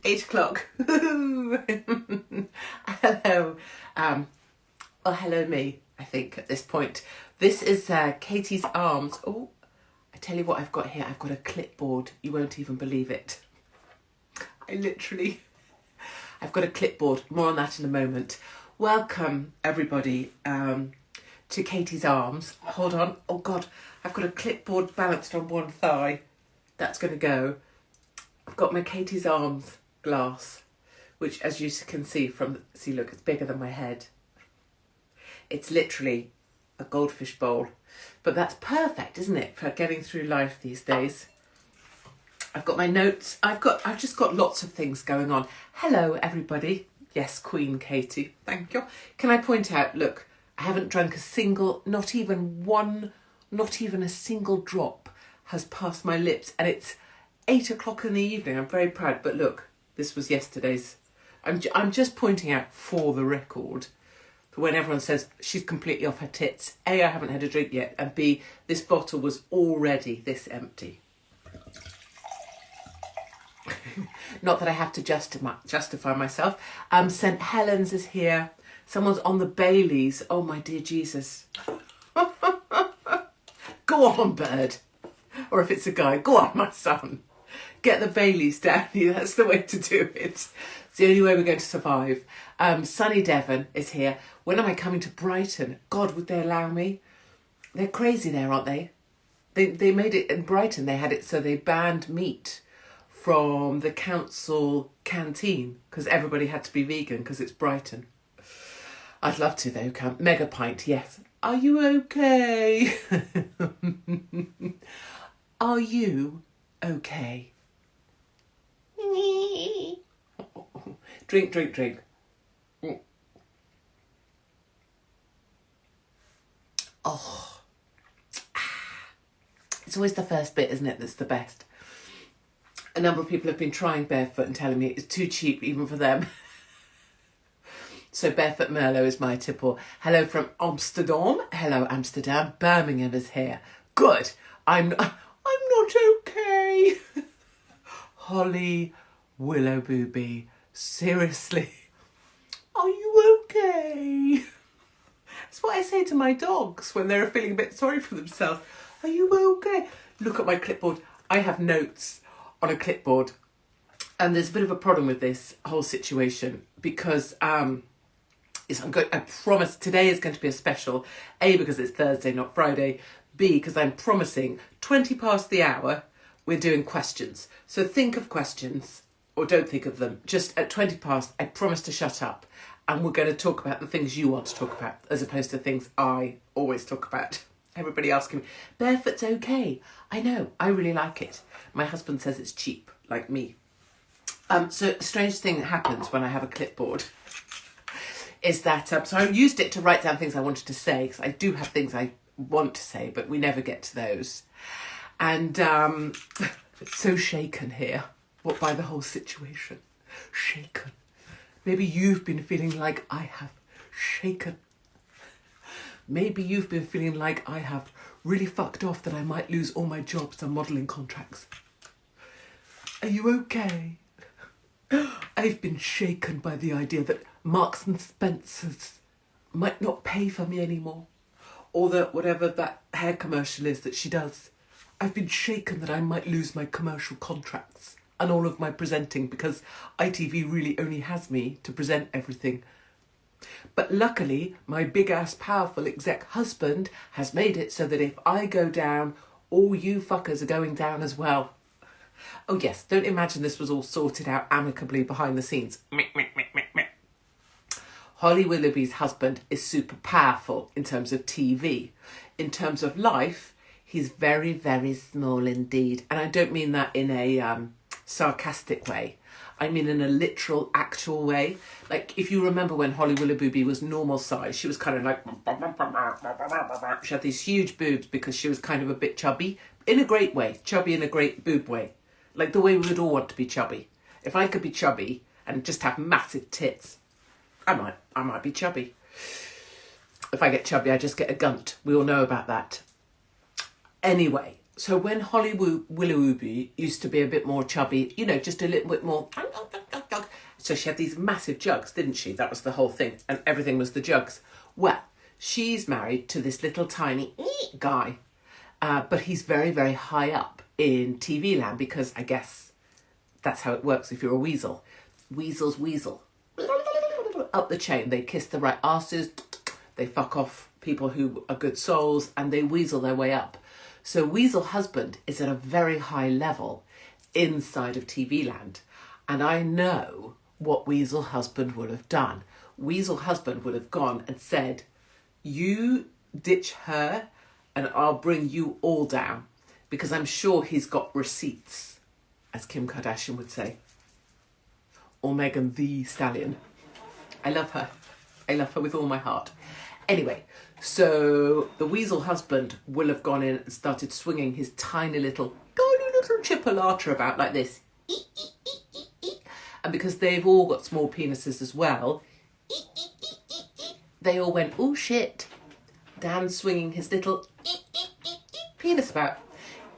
8 o'clock. Hello. Well, hello me, I think, at this point. This is Katie's Arms. Oh, I tell you what I've got here. I've got a clipboard. You won't even believe it. I've got a clipboard. More on that in a moment. Welcome, everybody, to Katie's Arms. Hold on. Oh, God. I've got a clipboard balanced on one thigh. That's going to go. I've got my Katie's Arms glass, which, as you can see look, it's bigger than my head. It's literally a goldfish bowl. But that's perfect, isn't it, for getting through life these days? I've got my notes. I've just got lots of things going on. Hello, everybody. Yes, Queen Katie. Thank you. Can I point out, look, I haven't drunk a single, not even a single drop has passed my lips. And it's 8 o'clock in the evening. I'm very proud. But look, this was yesterday's. I'm just pointing out for the record, when everyone says she's completely off her tits. A, I haven't had a drink yet. And B, this bottle was already this empty. Not that I have to justify myself. St. Helens is here. Someone's on the Baileys. Oh, my dear Jesus. Go on, bird. Or if it's a guy, go on, my son. Get the Baileys down here. That's the way to do it. It's the only way we're going to survive. Sunny Devon is here. When am I coming to Brighton? God, would they allow me? They're crazy there, aren't they? They made it in Brighton. They had it so they banned meat from the council canteen because everybody had to be vegan because it's Brighton. I'd love to though. Mega pint, yes. Are you okay? Are you okay? Drink, drink, drink. Oh, it's always the first bit, isn't it, that's the best. A number of people have been trying barefoot and telling me it's too cheap even for them. So Barefoot Merlot is my tipple. Hello from Amsterdam. Hello, Amsterdam. Birmingham is here. Good. I'm not okay. Holly Willowbooby. Seriously. Are you okay? That's what I say to my dogs when they're feeling a bit sorry for themselves. Are you okay? Look at my clipboard. I have notes on a clipboard. And there's a bit of a problem with this whole situation because I promise today is going to be a special. A, because it's Thursday, not Friday. B, because I'm promising 20 past the hour, we're doing questions. So think of questions or don't think of them. Just at 20 past, I promise to shut up. And we're going to talk about the things you want to talk about as opposed to things I always talk about. Everybody asking me, barefoot's okay. I know, I really like it. My husband says it's cheap, like me. So a strange thing that happens when I have a clipboard is that, so I used it to write down things I wanted to say, because I do have things I want to say, but we never get to those. And so shaken here, by the whole situation. Shaken. Maybe you've been feeling like I have. Shaken. Maybe you've been feeling like I have, really fucked off that I might lose all my jobs and modelling contracts. Are you okay? I've been shaken by the idea that Marks and Spencer's might not pay for me anymore. Or that whatever that hair commercial is that she does. I've been shaken that I might lose my commercial contracts and all of my presenting because ITV really only has me to present everything. But luckily, my big-ass powerful exec husband has made it so that if I go down, all you fuckers are going down as well. Oh yes, don't imagine this was all sorted out amicably behind the scenes. Holly Willoughby's husband is super powerful in terms of TV. In terms of life, he's very, very small indeed. And I don't mean that in a sarcastic way. I mean in a literal, actual way. Like, if you remember when Holly Willoughby was normal size, she was kind of like... She had these huge boobs because she was kind of a bit chubby. In a great way. Chubby in a great boob way. Like the way we would all want to be chubby. If I could be chubby and just have massive tits, I might be chubby. If I get chubby, I just get a gunt. We all know about that. Anyway, so when Holly Willoughby used to be a bit more chubby, you know, just a little bit more So she had these massive jugs, didn't she? That was the whole thing. And everything was the jugs. Well, she's married to this little tiny guy. But he's very, very high up in TV land because I guess that's how it works if you're a weasel. Weasels weasel. Up the chain. They kiss the right asses. They fuck off people who are good souls and they weasel their way up. So Weasel Husband is at a very high level inside of TV land. And I know what Weasel Husband would have done. Weasel Husband would have gone and said, you ditch her and I'll bring you all down. Because I'm sure he's got receipts, as Kim Kardashian would say. Or Megan Thee Stallion. I love her. I love her with all my heart. Anyway, so the Weasel Husband will have gone in and started swinging his tiny little chipolata about like this. And because they've all got small penises as well, they all went, oh shit. Dan swinging his little penis about.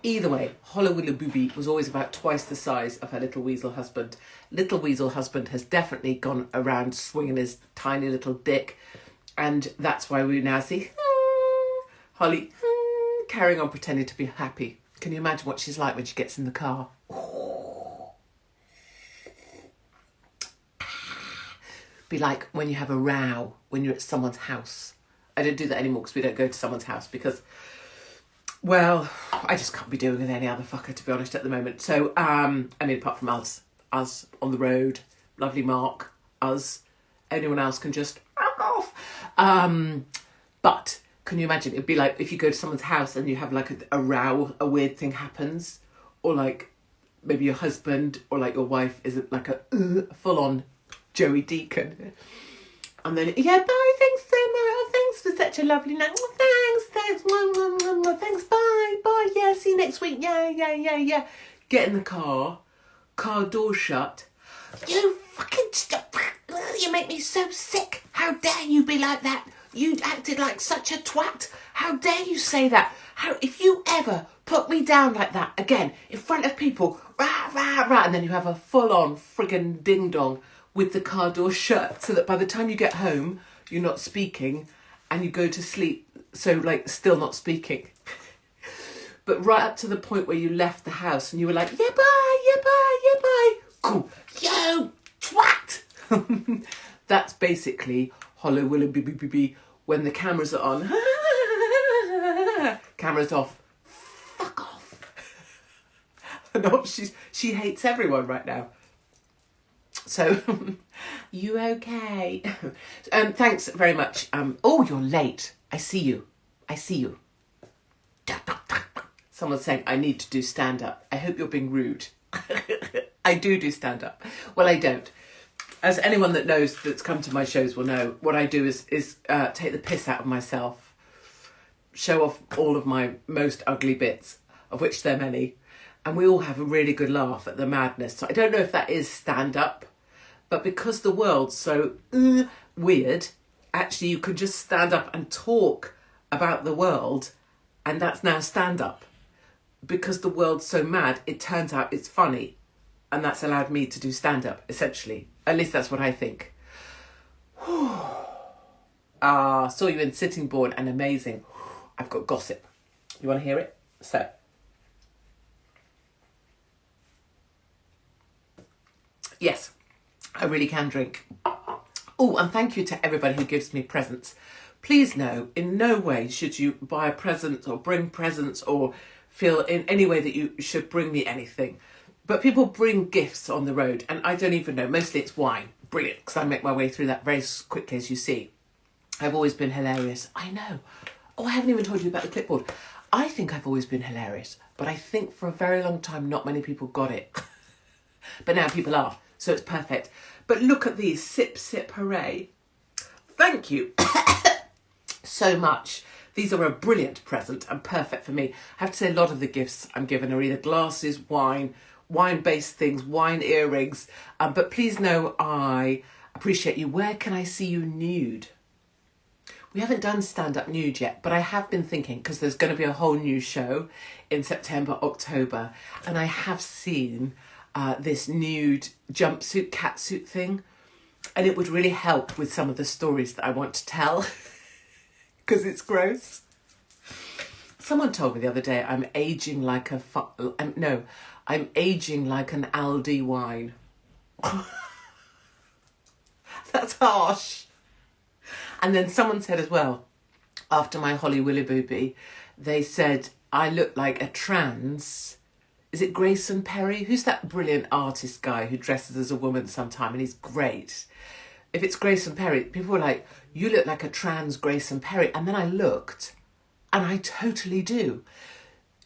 Either way, Hollowilla Booby was always about twice the size of her little Weasel Husband. Little Weasel Husband has definitely gone around swinging his tiny little dick. And that's why we now see Holly carrying on pretending to be happy. Can you imagine what she's like when she gets in the car? Be like when you have a row when you're at someone's house. I don't do that anymore because we don't go to someone's house because, well, I just can't be doing with any other fucker, to be honest, at the moment. So, I mean, apart from us on the road, lovely Mark, us, anyone else can just fuck off. But can you imagine? It'd be like if you go to someone's house and you have like a row, a weird thing happens, or like maybe your husband or like your wife isn't like a full-on Joey Deacon. And then, yeah, bye, thanks so much. Oh, thanks for such a lovely night. Oh, thanks, thanks, bye, yeah, see you next week. Yeah. Get in the car door shut. You fucking stop. You make me so sick. How dare you be like that? You acted like such a twat. How dare you say that? If you ever put me down like that again in front of people, rah, rah, rah, and then you have a full-on friggin' ding-dong with the car door shut so that by the time you get home, you're not speaking and you go to sleep, so like still not speaking. But right up to the point where you left the house and you were like, yeah, bye. Cool. Yo, twat. That's basically Hollow Willow BBBB when the cameras are on. Cameras off. Fuck off. No, she hates everyone right now. So, you okay? Thanks very much. Oh, you're late. I see you. Someone's saying I need to do stand-up. I hope you're being rude. I do stand-up. Well, I don't. As anyone that knows that's come to my shows will know, what I do is take the piss out of myself, show off all of my most ugly bits, of which there are many, and we all have a really good laugh at the madness. So I don't know if that is stand-up, but because the world's so weird, actually you can just stand up and talk about the world, and that's now stand-up. Because the world's so mad, it turns out it's funny, and that's allowed me to do stand-up, essentially. At least that's what I think. Saw you in Sittingbourne and amazing. I've got gossip. You want to hear it? So, yes, I really can drink. Oh, and thank you to everybody who gives me presents. Please know, in no way should you buy a present or bring presents or feel in any way that you should bring me anything. But people bring gifts on the road, and I don't even know. Mostly it's wine. Brilliant, because I make my way through that very quickly, as you see. I've always been hilarious. I know. Oh, I haven't even told you about the clipboard. I think I've always been hilarious, but I think for a very long time not many people got it. But now people are, so it's perfect. But look at these. Sip, sip, hooray. Thank you so much. These are a brilliant present and perfect for me. I have to say a lot of the gifts I'm given are either glasses, wine-based things, wine earrings. But please know I appreciate you. Where can I see you nude? We haven't done stand-up nude yet, but I have been thinking, because there's going to be a whole new show in September, October, and I have seen this nude jumpsuit, catsuit thing. And it would really help with some of the stories that I want to tell because it's gross. Someone told me the other day I'm aging like I'm aging like an Aldi wine. That's harsh. And then someone said as well, after my Holly Willoughby, they said I look like a trans. Is it Grayson Perry? Who's that brilliant artist guy who dresses as a woman sometime and he's great? If it's Grayson Perry, people were like, you look like a trans Grayson Perry. And then I looked and I totally do.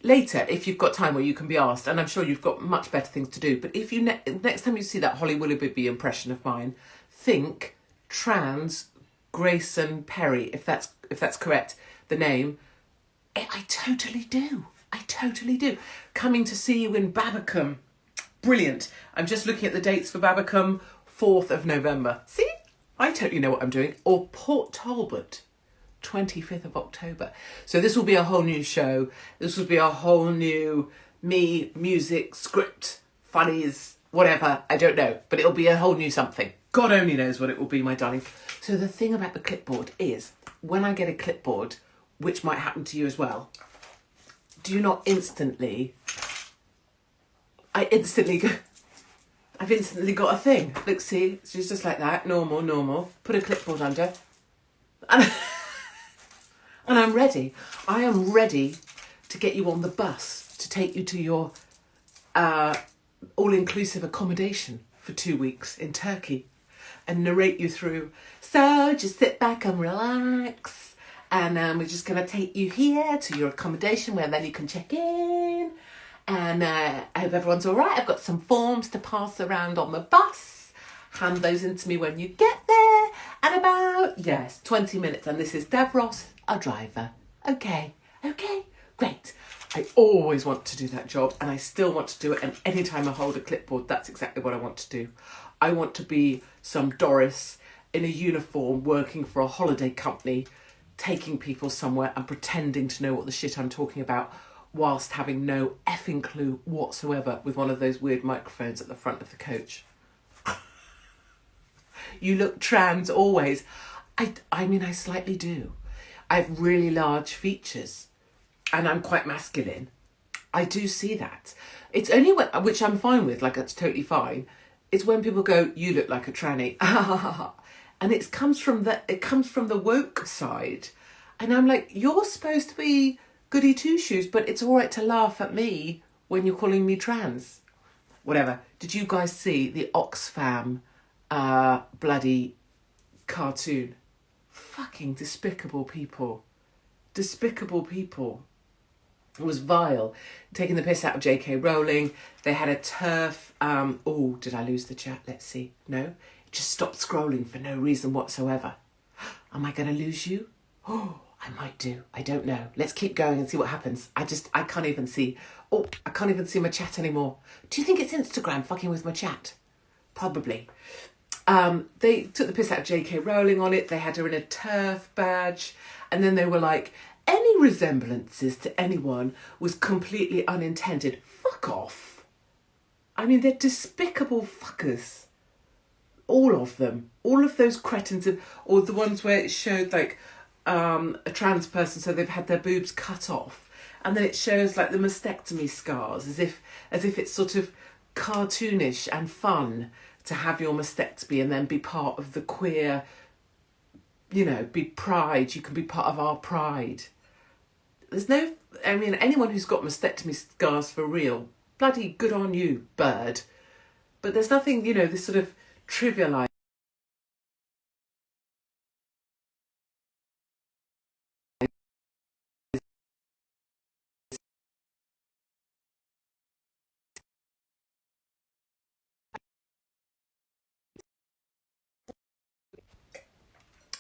Later, if you've got time where you can be asked, and I'm sure you've got much better things to do, but if you next time you see that Holly Willoughby impression of mine, think trans Grayson Perry, if that's correct, the name. I totally do. I totally do. Coming to see you in Babbacombe. Brilliant. I'm just looking at the dates for Babbacombe, 4th of November. See? I totally know what I'm doing. Or Port Talbot, 25th of October. So this will be a whole new show. This will be a whole new me, music, script, funnies, whatever. I don't know. But it'll be a whole new something. God only knows what it will be, my darling. So the thing about the clipboard is, when I get a clipboard, which might happen to you as well, do you not instantly... I've instantly got a thing. Look, see, she's just like that. Normal. Put a clipboard under. And I'm ready. I am ready to get you on the bus to take you to your all-inclusive accommodation for 2 weeks in Turkey and narrate you through. So just sit back and relax. And we're just going to take you here to your accommodation where then you can check in. And I hope everyone's all right. I've got some forms to pass around on the bus. Hand those in to me when you get there. And about, 20 minutes. And this is Dev Ross, a driver. Okay, great. I always want to do that job and I still want to do it. And anytime I hold a clipboard, that's exactly what I want to do. I want to be some Doris in a uniform working for a holiday company, taking people somewhere and pretending to know what the shit I'm talking about whilst having no effing clue whatsoever with one of those weird microphones at the front of the coach. You look trans always. I mean, I slightly do. I have really large features and I'm quite masculine. I do see that. It's only when, which I'm fine with, like that's totally fine. It's when people go, you look like a tranny. And it comes from the woke side. And I'm like, you're supposed to be goody two-shoes, but it's all right to laugh at me when you're calling me trans. Whatever. Did you guys see the Oxfam bloody cartoon? Fucking despicable people. Despicable people. It was vile. Taking the piss out of J.K. Rowling. They had a turf... oh, did I lose the chat? Let's see. No? It just stopped scrolling for no reason whatsoever. Am I going to lose you? Oh, I might do. I don't know. Let's keep going and see what happens. I can't even see... Oh, I can't even see my chat anymore. Do you think it's Instagram fucking with my chat? Probably. They took the piss out of J.K. Rowling on it. They had her in a turf badge. And then they were like, any resemblances to anyone was completely unintended. Fuck off. I mean, they're despicable fuckers. All of them. All of those cretins. Or the ones where it showed like a trans person, so they've had their boobs cut off. And then it shows like the mastectomy scars as if it's sort of cartoonish and fun to have your mastectomy and then be part of the queer, you know, be pride. You can be part of our pride. There's no, I mean, anyone who's got mastectomy scars for real, bloody good on you, bird. But there's nothing, you know, this sort of trivialised.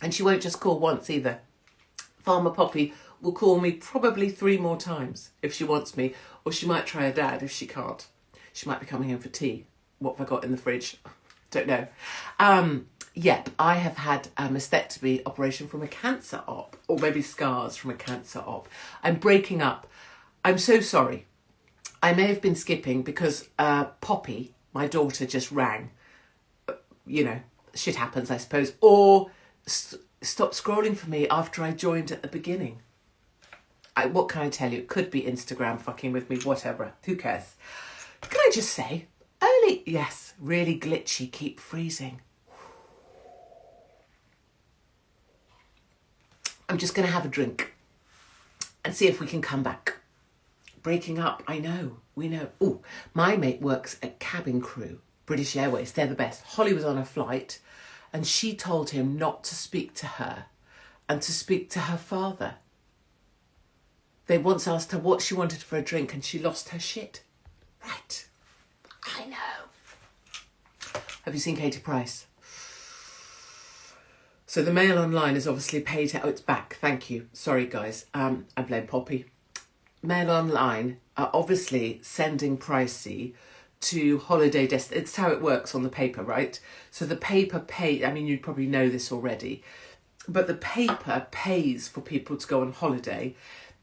And she won't just call once either. Farmer Poppy will call me probably 3 more times if she wants me, or she might try her dad if she can't. She might be coming home for tea. What have I got in the fridge? Don't know. Yep, I have had a mastectomy operation from a cancer op, or maybe scars from a cancer op. I'm breaking up. I'm so sorry. I may have been skipping because Poppy, my daughter just rang. You know, shit happens, I suppose. Or stop scrolling for me after I joined at the beginning. What can I tell you? It could be Instagram fucking with me, whatever. Who cares? Can I just say, yes, really glitchy, keep freezing. I'm just going to have a drink and see if we can come back. Breaking up, I know, we know. Oh, my mate works at cabin crew, British Airways, they're the best. Holly was on a flight and she told him not to speak to her and to speak to her father. They once asked her what she wanted for a drink and she lost her shit. Right, I know. Have you seen Katie Price? So the Mail Online is obviously paid. Oh, it's back. Thank you. Sorry, guys. I blame Poppy. Mail Online are obviously sending Pricey to holiday It's how it works on the paper, right? So the paper I mean, you probably know this already, but the paper pays for people to go on holiday.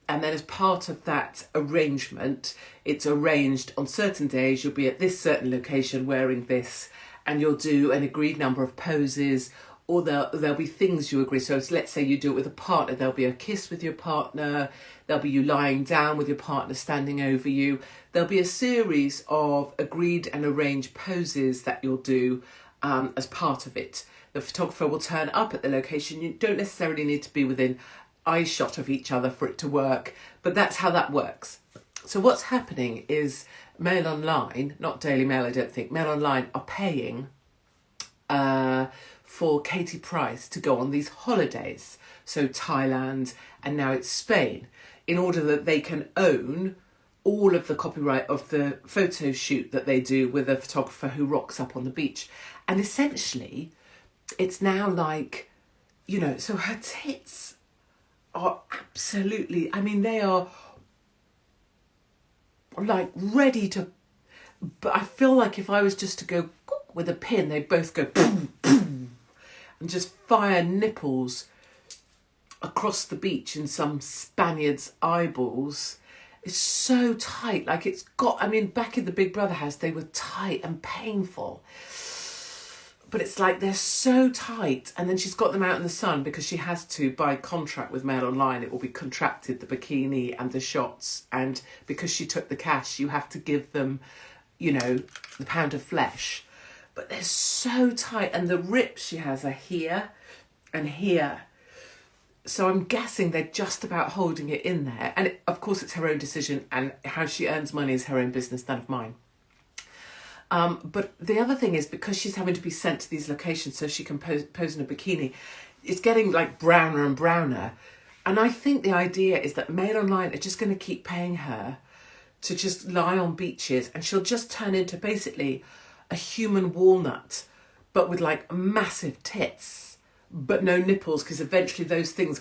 And then as part of that arrangement, it's arranged on certain days, you'll be at this certain location wearing this, and you'll do an agreed number of poses, or there'll be things you agree. So let's say you do it with a partner, there'll be a kiss with your partner, there'll be you lying down with your partner standing over you. There'll be a series of agreed and arranged poses that you'll do as part of it. The photographer will turn up at the location. You don't necessarily need to be within eye shot of each other for it to work, but that's how that works. So what's happening is Mail Online, not Daily Mail I don't think, Mail Online are paying for Katie Price to go on these holidays, so Thailand and now it's Spain, in order that they can own all of the copyright of the photo shoot that they do with a photographer who rocks up on the beach. And essentially it's now like, you know, so her tits are absolutely, I mean, they are like ready to, but I feel like if I was just to go with a pin, they'd both go boom, boom, and just fire nipples across the beach in some Spaniard's eyeballs. It's so tight, like it's got, I mean, back in the Big Brother house, they were tight and painful. But it's like they're so tight, and then she's got them out in the sun because she has to, by contract with Mail Online, it will be contracted, the bikini and the shots, and because she took the cash, you have to give them, you know, the pound of flesh. But they're so tight, and the rips she has are here and here. So I'm guessing they're just about holding it in there. And of course it's her own decision, and how she earns money is her own business, none of mine. But the other thing is, because she's having to be sent to these locations so she can pose in a bikini, it's getting like browner and browner. And I think the idea is that Mail Online are just going to keep paying her to just lie on beaches, and she'll just turn into basically a human walnut, but with like massive tits, but no nipples, because eventually those things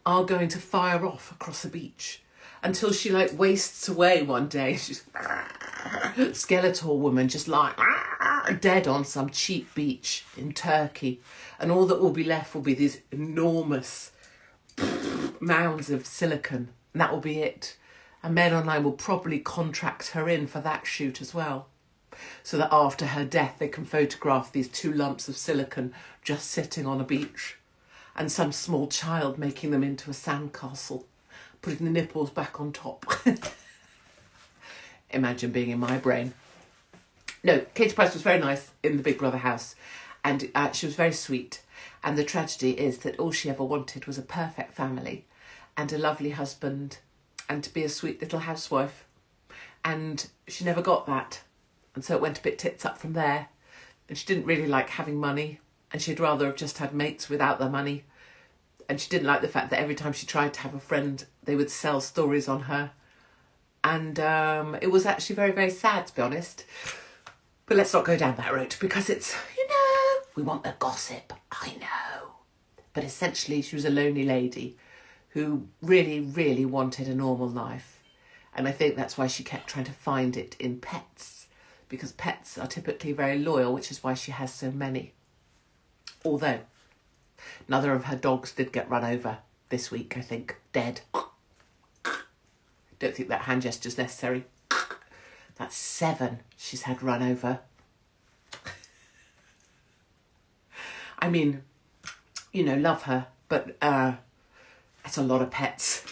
are going to fire off across the beach. Until she like wastes away one day. She's skeletal woman, just like dead on some cheap beach in Turkey. And all that will be left will be these enormous mounds of silicone. And that will be it. And Mail Online will probably contract her in for that shoot as well. So that after her death, they can photograph these 2 lumps of silicone just sitting on a beach. And some small child making them into a sandcastle, putting the nipples back on top. Imagine being in my brain. No, Katie Price was very nice in the Big Brother house, and she was very sweet. And the tragedy is that all she ever wanted was a perfect family and a lovely husband and to be a sweet little housewife. And she never got that. And so it went a bit tits up from there. And she didn't really like having money, and she'd rather have just had mates without their money. And she didn't like the fact that every time she tried to have a friend, they would sell stories on her. And it was actually very, very sad, to be honest. But let's not go down that route, because it's, you know, we want the gossip. I know. But essentially, she was a lonely lady who really, really wanted a normal life. And I think that's why she kept trying to find it in pets, because pets are typically very loyal, which is why she has so many. Although another of her dogs did get run over this week, I think, dead. Don't think that hand gesture's necessary. That's 7 she's had run over. I mean, you know, love her, but that's a lot of pets.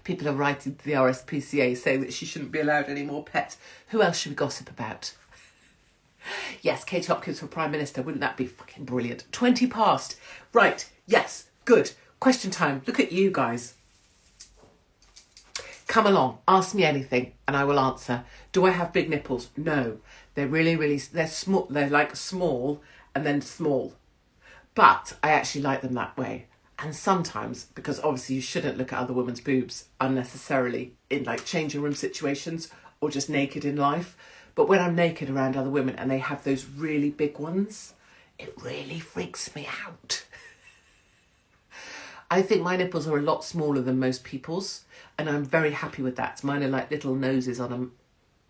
People are writing to the RSPCA saying that she shouldn't be allowed any more pets. Who else should we gossip about? Yes, Kate Hopkins for Prime Minister. Wouldn't that be fucking brilliant? 20 past. Right, yes, good. Question time. Look at you guys. Come along, ask me anything and I will answer. Do I have big nipples? No. They're really, they're small. They're like small and then small. But I actually like them that way. And sometimes, because obviously you shouldn't look at other women's boobs unnecessarily in like changing room situations or just naked in life. But when I'm naked around other women and they have those really big ones, it really freaks me out. I think my nipples are a lot smaller than most people's, and I'm very happy with that. Mine are like little noses on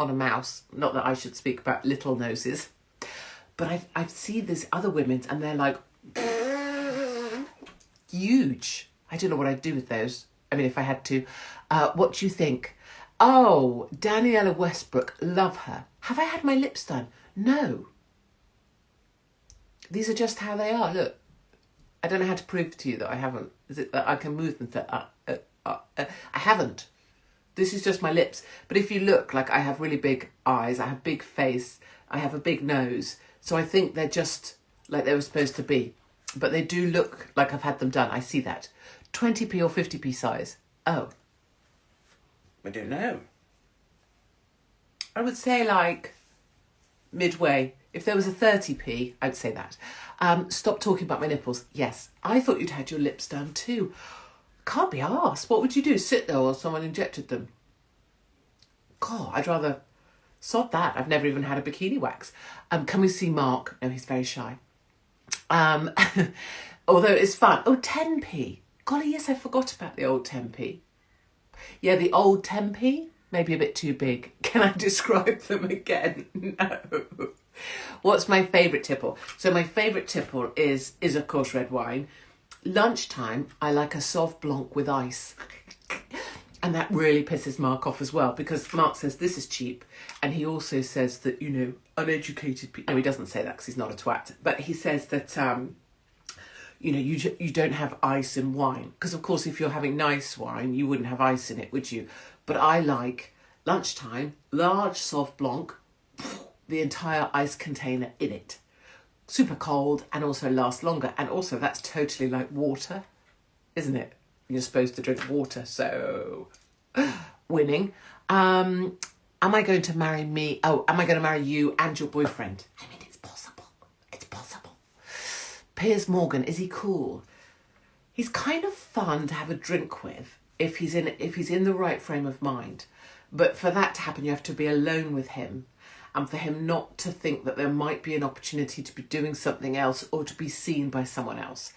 a mouse. Not that I should speak about little noses, but I've seen these other women's and they're like huge. I don't know what I'd do with those. I mean, if I had to. What do you think? Oh, Daniela Westbrook, love her. Have I had my lips done? No. These are just how they are. Look. I don't know how to prove to you that I haven't. Is it that I can move them? I haven't. This is just my lips. But if you look, like I have really big eyes, I have big face, I have a big nose. So I think they're just like they were supposed to be. But they do look like I've had them done. I see that. 20p or 50p size. Oh. I don't know. I would say like midway. If there was a 30p, I'd say that. Stop talking about my nipples. Yes, I thought you'd had your lips done too. Can't be arsed. What would you do? Sit there while someone injected them? God, I'd rather sod that. I've never even had a bikini wax. Can we see Mark? No, he's very shy. Although it's fun. Oh, 10p. Golly, yes, I forgot about the old 10p. Yeah, the old 10p. Maybe a bit too big. Can I describe them again? No. What's my favourite tipple? So my favourite tipple is of course red wine. Lunchtime, I like a Sauv Blanc with ice. And that really pisses Mark off as well because Mark says this is cheap. And he also says that, you know, uneducated people... No, he doesn't say that because he's not a twat. But he says that, you know, you don't have ice in wine. Because, of course, if you're having nice wine, you wouldn't have ice in it, would you? But I like lunchtime, large Sauv Blanc, the entire ice container in it. Super cold and also lasts longer. And also that's totally like water, isn't it? You're supposed to drink water, so winning. Am I going to marry me? Oh, am I going to marry you and your boyfriend? I mean, it's possible. It's possible. Piers Morgan, is he cool? He's kind of fun to have a drink with if he's in the right frame of mind. But for that to happen, you have to be alone with him. And for him not to think that there might be an opportunity to be doing something else or to be seen by someone else.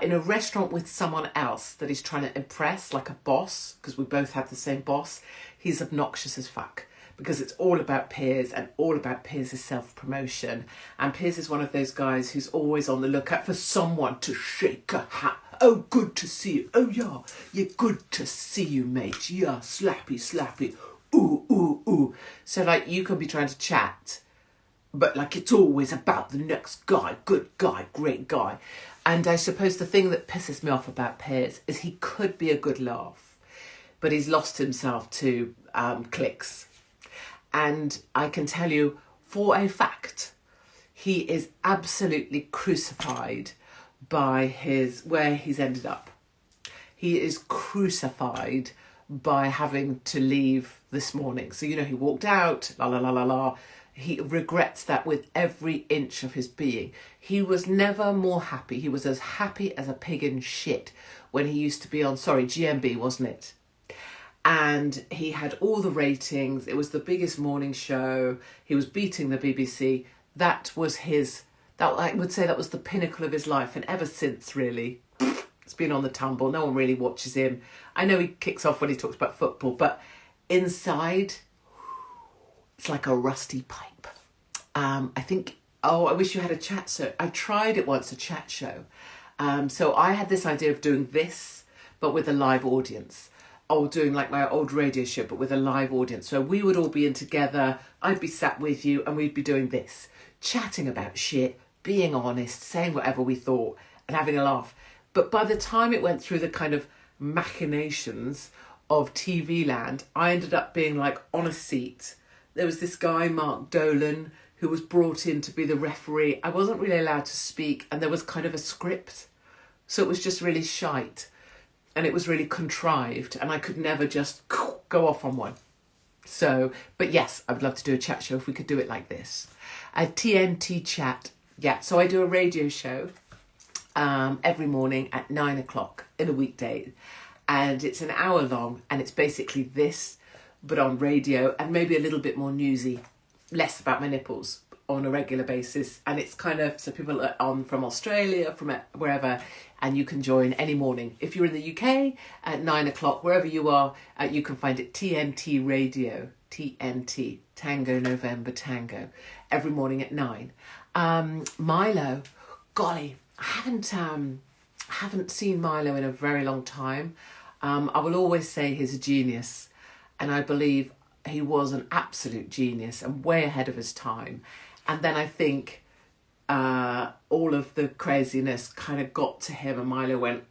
In a restaurant with someone else that he's trying to impress, like a boss, because we both have the same boss, he's obnoxious as fuck. Because it's all about Piers and all about Piers' self-promotion. And Piers is one of those guys who's always on the lookout for someone to shake a hat. Oh, good to see you. Oh, yeah, good to see you, mate. Yeah, slappy, slappy. Ooh, ooh, ooh. So, like, you could be trying to chat, but, like, it's always about the next guy. Good guy, great guy. And I suppose the thing that pisses me off about Piers is he could be a good laugh, but he's lost himself to clicks. And I can tell you for a fact, he is absolutely crucified by where he's ended up. He is crucified by having to leave this morning. So, you know, he walked out, la, la, la, la, la. He regrets that with every inch of his being. He was never more happy. He was as happy as a pig in shit when he used to be on, GMB, wasn't it? And he had all the ratings. It was the biggest morning show. He was beating the BBC. That was I would say that was the pinnacle of his life. And ever since, really, it's been on the tumble. No one really watches him. I know he kicks off when he talks about football, but inside, it's like a rusty pipe. I think, I wish you had a chat show. I tried it once, a chat show. So I had this idea of doing this, but with a live audience. doing like my old radio show, but with a live audience. So we would all be in together. I'd be sat with you and we'd be doing this, chatting about shit, being honest, saying whatever we thought and having a laugh. But by the time it went through the kind of machinations of TV land, I ended up being like on a seat. There was this guy, Mark Dolan, who was brought in to be the referee. I wasn't really allowed to speak, and there was kind of a script. So it was just really shite. And it was really contrived, and I could never just go off on one. So, but yes, I would love to do a chat show if we could do it like this. A TNT chat. Yeah, so I do a radio show every morning at 9 o'clock in a weekday. And it's an hour long, and it's basically this, but on radio, and maybe a little bit more newsy, less about my nipples on a regular basis. And it's kind of, so people are on from Australia, from wherever, and you can join any morning. If you're in the UK at 9 o'clock, wherever you are, you can find it TNT Radio, TNT, Tango November Tango, every morning at 9. Milo, golly, I haven't seen Milo in a very long time. I will always say he's a genius, and I believe he was an absolute genius and way ahead of his time. And then I think all of the craziness kind of got to him, and Milo went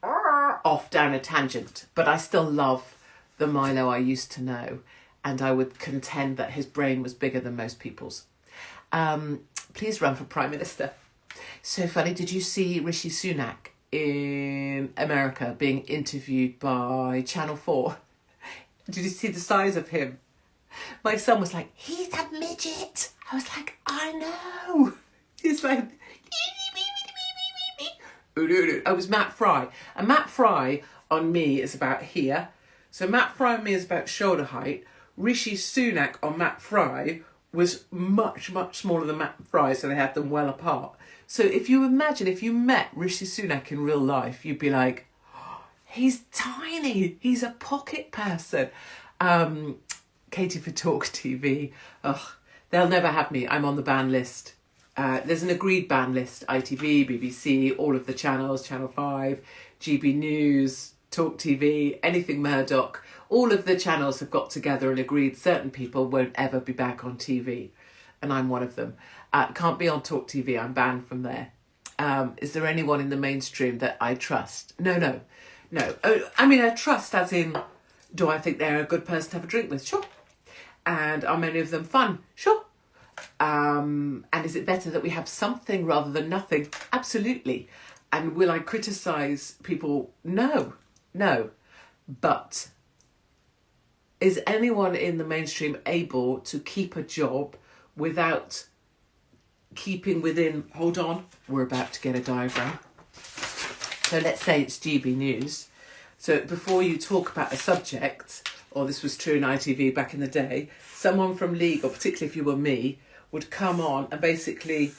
off down a tangent. But I still love the Milo I used to know, and I would contend that his brain was bigger than most people's. Please run for Prime Minister. So funny, did you see Rishi Sunak in America being interviewed by Channel 4? Did you see the size of him? My son was like, he's a midget. I was like, I know. He's like, I was Matt Fry. And Matt Fry on me is about here. So Matt Fry on me is about shoulder height. Rishi Sunak on Matt Fry was much, much smaller than Matt Fry, so they had them well apart. So if you imagine, if you met Rishi Sunak in real life, you'd be like, oh, he's tiny. He's a pocket person. Katie for Talk TV. Ugh, they'll never have me. I'm on the ban list. There's an agreed ban list. ITV, BBC, all of the channels, Channel 5, GB News, Talk TV, anything Murdoch. All of the channels have got together and agreed certain people won't ever be back on TV. And I'm one of them. Can't be on Talk TV. I'm banned from there. Is there anyone in the mainstream that I trust? No. I mean, I trust as in, do I think they're a good person to have a drink with? Sure. And are many of them fun? Sure. And is it better that we have something rather than nothing? Absolutely. And will I criticise people? No. But is anyone in the mainstream able to keep a job without keeping within, hold on, we're about to get a diagram. So let's say it's GB News. So before you talk about a subject, or this was true in ITV back in the day, someone from legal, particularly if you were me, would come on and basically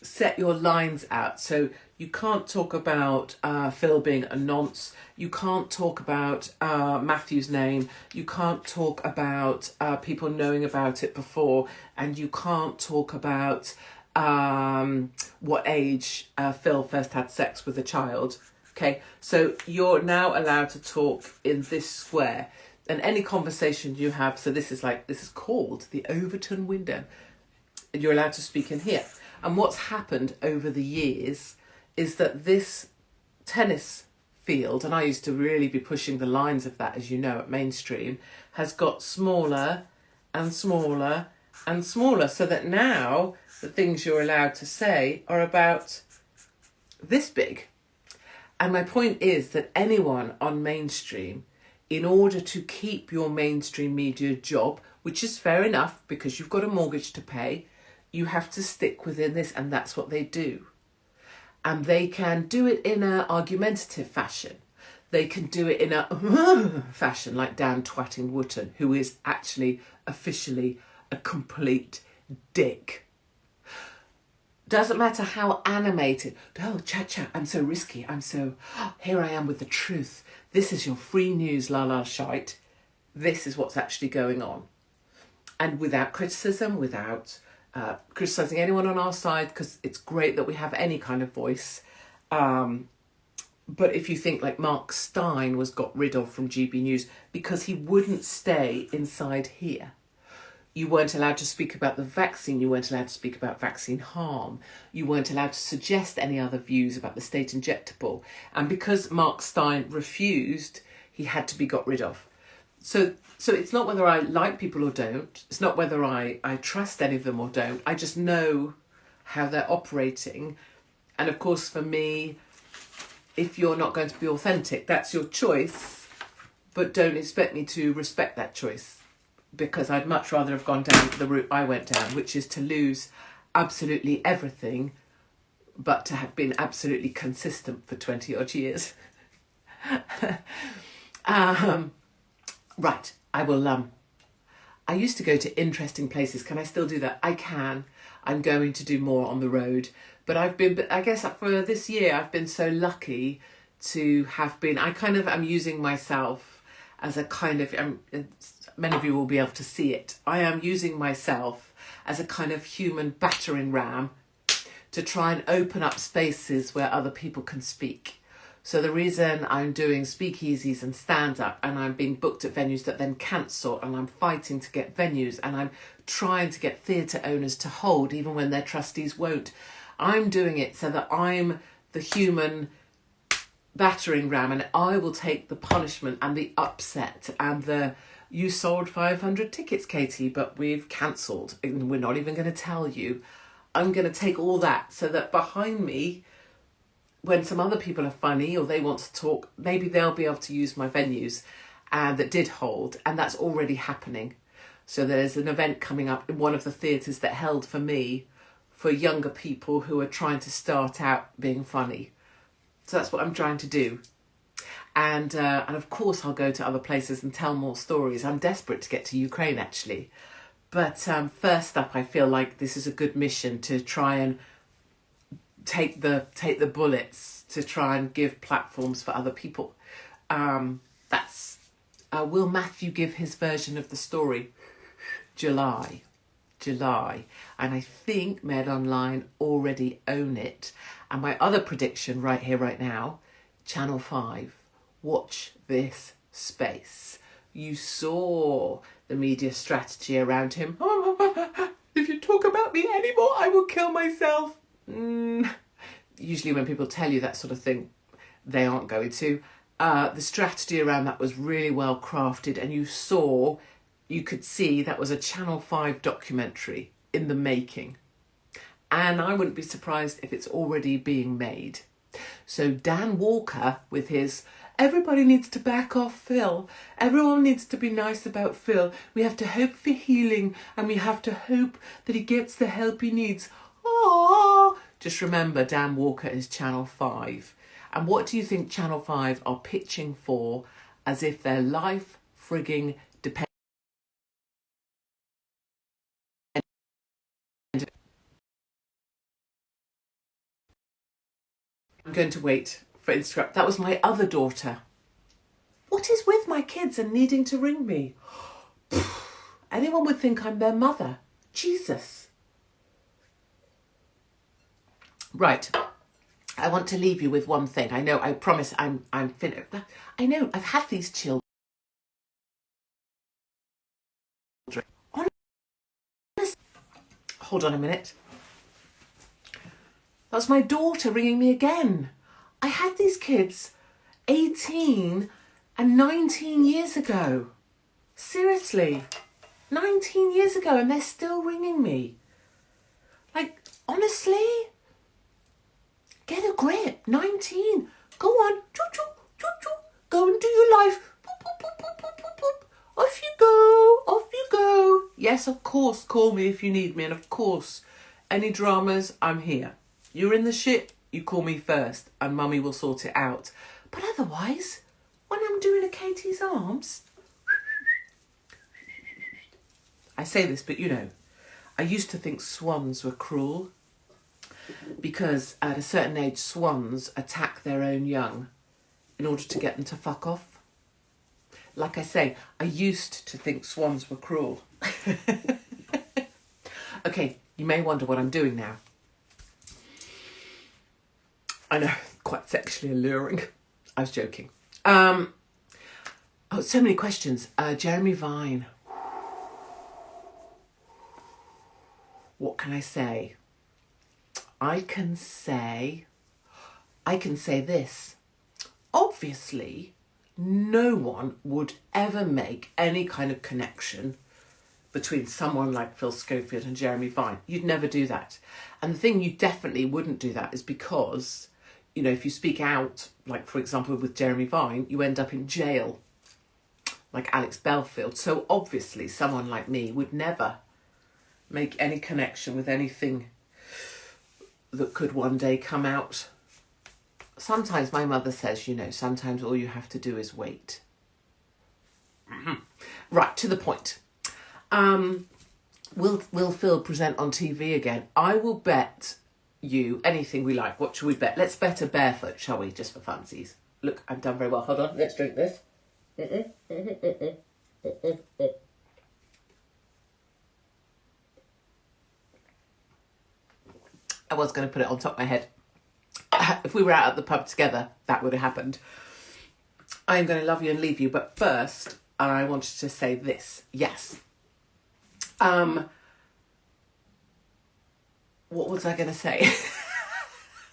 set your lines out. So you can't talk about Phil being a nonce. You can't talk about Matthew's name. You can't talk about people knowing about it before. And you can't talk about what age Phil first had sex with a child. Okay, so you're now allowed to talk in this square. And any conversation you have, so this is called the Overton window. You're allowed to speak in here. And what's happened over the years is that this tennis field, and I used to really be pushing the lines of that, as you know, at mainstream, has got smaller and smaller and smaller, so that now the things you're allowed to say are about this big. And my point is that anyone on mainstream, in order to keep your mainstream media job, which is fair enough because you've got a mortgage to pay, you have to stick within this, and that's what they do. And they can do it in an argumentative fashion. They can do it in a fashion, like Dan Twatting Wootton, who is actually officially a complete dick. Doesn't matter how animated. Oh, chat, I'm so risky. Here I am with the truth. This is your free news, la shite. This is what's actually going on. And without criticism, without criticising anyone on our side, because it's great that we have any kind of voice. But if you think like Mark Stein was got rid of from GB News because he wouldn't stay inside here. You weren't allowed to speak about the vaccine. You weren't allowed to speak about vaccine harm. You weren't allowed to suggest any other views about the state injectable. And because Mark Stein refused, he had to be got rid of. So it's not whether I like people or don't. It's not whether I trust any of them or don't. I just know how they're operating. And of course, for me, if you're not going to be authentic, that's your choice. But don't expect me to respect that choice, because I'd much rather have gone down the route I went down, which is to lose absolutely everything, but to have been absolutely consistent for 20 odd years. Right, I will, I used to go to interesting places. Can I still do that? I can. I'm going to do more on the road. But I guess for this year, I've been so lucky to have been, I'm using myself as a kind of, many of you will be able to see it. I am using myself as a kind of human battering ram to try and open up spaces where other people can speak. So the reason I'm doing speakeasies and stand-up, and I'm being booked at venues that then cancel, and I'm fighting to get venues, and I'm trying to get theatre owners to hold even when their trustees won't. I'm doing it so that I'm the human battering ram, and I will take the punishment and the upset and the you sold 500 tickets, Katie, but we've cancelled and we're not even going to tell you. I'm going to take all that so that behind me, when some other people are funny or they want to talk, maybe they'll be able to use my venues that did hold, and that's already happening. So there's an event coming up in one of the theatres that held for me for younger people who are trying to start out being funny. So that's what I'm trying to do. And of course I'll go to other places and tell more stories. I'm desperate to get to Ukraine actually. But first up, I feel like this is a good mission to try and take the bullets to try and give platforms for other people. Will Matthew give his version of the story? July. And I think Med Online already own it. And my other prediction right here, right now, Channel 5, watch this space. You saw the media strategy around him. If you talk about me anymore, I will kill myself. Usually when people tell you that sort of thing, they aren't going to. The strategy around that was really well crafted, and you could see that was a Channel 5 documentary in the making. And I wouldn't be surprised if it's already being made. So Dan Walker with his, everybody needs to back off Phil. Everyone needs to be nice about Phil. We have to hope for healing, and we have to hope that he gets the help he needs. Aww. Just remember, Dan Walker is Channel 5. And what do you think Channel 5 are pitching for as if their life frigging depends? I'm going to wait for Instagram. That was my other daughter. What is with my kids and needing to ring me? Anyone would think I'm their mother. Jesus. Right. I want to leave you with one thing. I know, I promise I'm finished. I know, I've had these children. Hold on a minute. That's my daughter ringing me again. I had these kids 18 and 19 years ago. Seriously, 19 years ago, and they're still ringing me. Like, honestly, get a grip. 19. Go on. Choo-choo, choo-choo. Go and do your life. Boop, boop, boop, boop, boop, boop, boop. Off you go. Off you go. Yes, of course, call me if you need me. And of course, any dramas, I'm here. You're in the shit, you call me first, and Mummy will sort it out. But otherwise, when I'm doing a Katie's Arms, I say this, but you know, I used to think swans were cruel because at a certain age, swans attack their own young in order to get them to fuck off. Like I say, I used to think swans were cruel. Okay, you may wonder what I'm doing now. I know, quite sexually alluring. I was joking. Oh, so many questions. Jeremy Vine. What can I say? I can say this. Obviously, no one would ever make any kind of connection between someone like Phil Schofield and Jeremy Vine. You'd never do that. And the thing you definitely wouldn't do that is because, you know, if you speak out, like for example with Jeremy Vine, you end up in jail, like Alex Belfield. So obviously someone like me would never make any connection with anything that could one day come out. Sometimes my mother says, you know, sometimes all you have to do is wait. Right, to the point. Will Phil present on TV again? I will bet you anything we like. What should we bet? Let's bet a barefoot, shall we? Just for funsies. Look, I've done very well. Hold on, let's drink this. I was going to put it on top of my head. If we were out at the pub together, that would have happened. I am going to love you and leave you. But first, I wanted to say this. Yes. What was I going to say?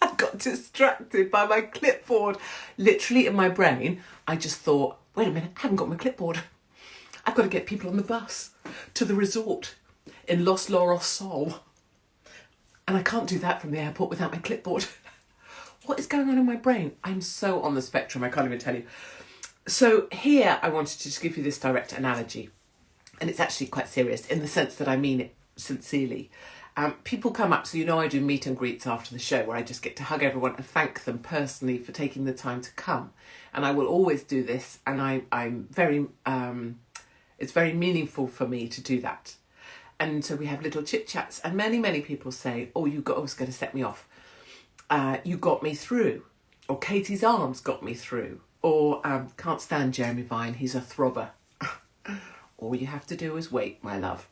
I got distracted by my clipboard. Literally in my brain, I just thought, wait a minute, I haven't got my clipboard. I've got to get people on the bus to the resort in Los Loros Sol. And I can't do that from the airport without my clipboard. What is going on in my brain? I'm so on the spectrum, I can't even tell you. So here I wanted to just give you this direct analogy. And it's actually quite serious in the sense that I mean it sincerely. People come up, so you know I do meet and greets after the show where I just get to hug everyone and thank them personally for taking the time to come. And I will always do this, and I'm very, it's very meaningful for me to do that. And so we have little chit chats, and many people say, oh, I was going to set me off. You got me through, or Katie's arms got me through, or can't stand Jeremy Vine, he's a throbber. All you have to do is wait, my love.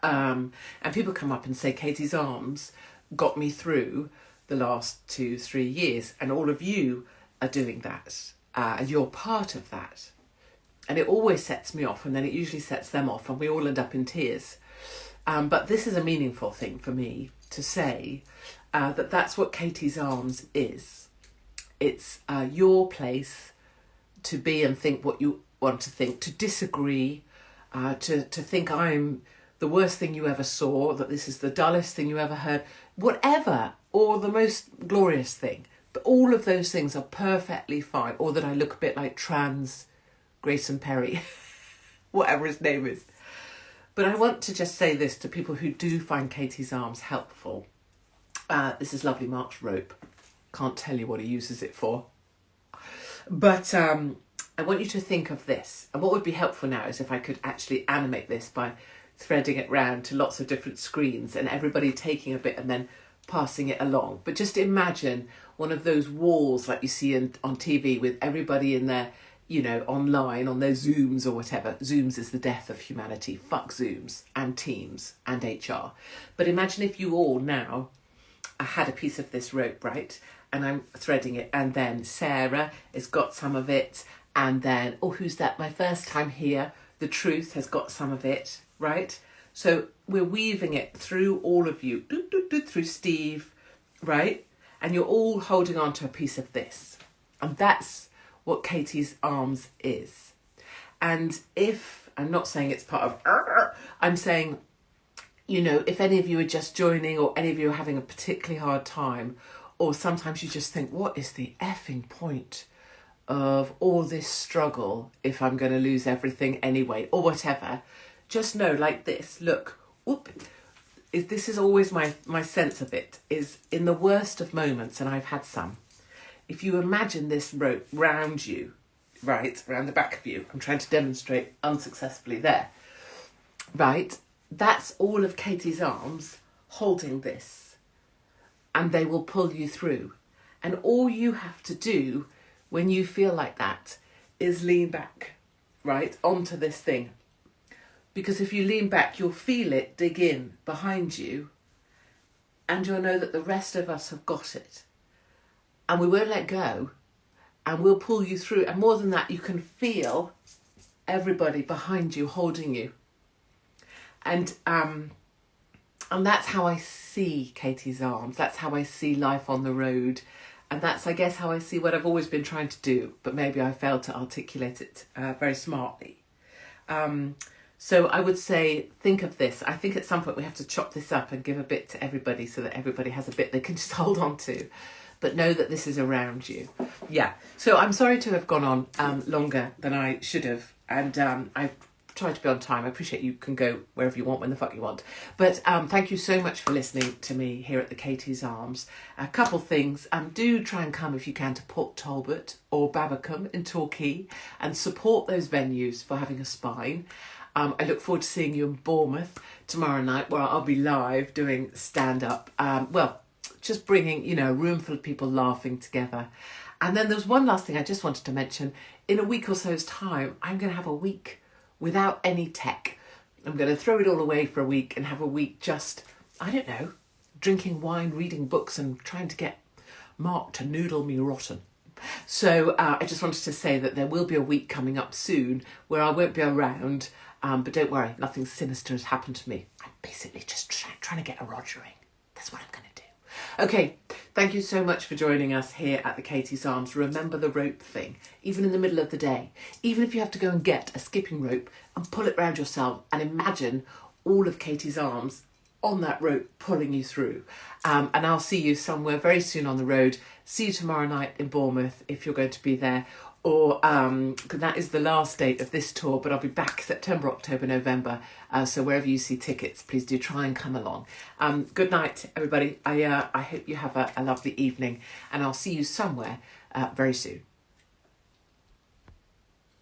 And people come up and say, Katie's arms got me through the last 2-3 years, and all of you are doing that, and you're part of that. And it always sets me off, and then it usually sets them off, and we all end up in tears. But this is a meaningful thing for me to say, that that's what Katie's Arms is. It's your place to be and think what you want to think, to disagree, to think I'm the worst thing you ever saw, that this is the dullest thing you ever heard, whatever, or the most glorious thing. But all of those things are perfectly fine, or that I look a bit like trans Grayson Perry, whatever his name is. But I want to just say this to people who do find Katie's Arms helpful. This is lovely Mark's rope. Can't tell you what he uses it for. But I want you to think of this. And what would be helpful now is if I could actually animate this by threading it round to lots of different screens and everybody taking a bit and then passing it along. But just imagine one of those walls like you see on TV with everybody in there, you know, online on their Zooms or whatever. Zooms is the death of humanity. Fuck Zooms and Teams and HR. But imagine if you all now had a piece of this rope, right? And I'm threading it, and then Sarah has got some of it, and then, oh, who's that? My first time here. The Truth has got some of it, right? So we're weaving it through all of you, through Steve, right? And you're all holding on to a piece of this. And that's what Katie's Arms is. And if, I'm not saying it's part of, I'm saying, you know, if any of you are just joining or any of you are having a particularly hard time, or sometimes you just think, what is the effing point of all this struggle if I'm going to lose everything anyway, or whatever, just know like this, look, this is always my sense of it, is in the worst of moments, and I've had some, if you imagine this rope round you, right, round the back of you, I'm trying to demonstrate unsuccessfully there, right, that's all of Katie's Arms holding this, and they will pull you through. And all you have to do when you feel like that is lean back, right, onto this thing. Because if you lean back, you'll feel it dig in behind you, and you'll know that the rest of us have got it. And we won't let go and we'll pull you through. And more than that, you can feel everybody behind you holding you. And that's how I see Katie's Arms. That's how I see life on the road. And that's, I guess, how I see what I've always been trying to do, but maybe I failed to articulate it very smartly. So I would say, think of this. I think at some point we have to chop this up and give a bit to everybody so that everybody has a bit they can just hold on to. But know that this is around you. Yeah. So I'm sorry to have gone on longer than I should have. And I've tried to be on time. I appreciate you can go wherever you want, when the fuck you want. But thank you so much for listening to me here at the Katie's Arms. A couple things. Do try and come if you can to Port Talbot or Babbacombe in Torquay and support those venues for having a spine. I look forward to seeing you in Bournemouth tomorrow night, where I'll be live doing stand-up. Just bringing, a room full of people laughing together. And then there's one last thing I just wanted to mention. In a week or so's time, I'm going to have a week without any tech. I'm going to throw it all away for a week and have a week just, I don't know, drinking wine, reading books and trying to get Mark to noodle me rotten. So I just wanted to say that there will be a week coming up soon where I won't be around. But don't worry, nothing sinister has happened to me. I'm basically just trying to get a rogering. That's what I'm going to do. Okay, thank you so much for joining us here at the Katie's Arms. Remember the rope thing, even in the middle of the day. Even if you have to go and get a skipping rope and pull it round yourself and imagine all of Katie's Arms on that rope pulling you through. And I'll see you somewhere very soon on the road. See you tomorrow night in Bournemouth if you're going to be there. Or that is the last date of this tour, but I'll be back September, October, November. So wherever you see tickets, please do try and come along. Good night, everybody. I hope you have a lovely evening, and I'll see you somewhere very soon.